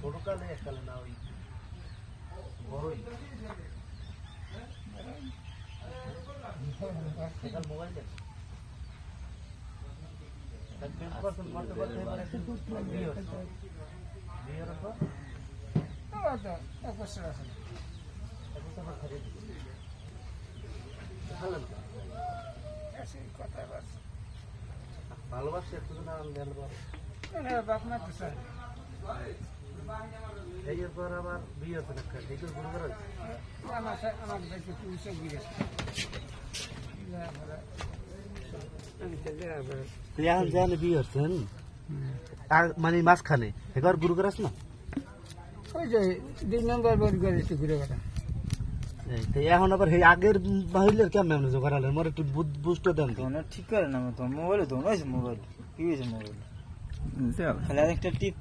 ছোটকালে এককালে না ওই বড়ই সেকাল মোবাইল দেখ করতে করতে এবার একদিন বিয়ে হচ্ছে বিয়ে হওয়ার পর এক বছর আমার খারিয়ে দিচ্ছে ভালো কথা ভালোবাসি একটু না বাপমা তো স্যার এরপর আবার বিয়ে হচ্ছে না দেখে গুরু করা আমার দেখে পুলিশে গিয়েছে এখন জানে বিয়ে হচ্ছেন আর মানে মাঝখানে একবার গুরু করাস না ওই যে 2 নম্বর বার করে একটু ঘুরে বেড়া এখন আবার আগের বাহিলের কেমন জোগাড়ালেন মোর একটু বুঝতে দেন তো ঠিক করে না তো মোবাইলে তো মোবাইল কি হয়েছে মোবাইল খালি একটা টিপ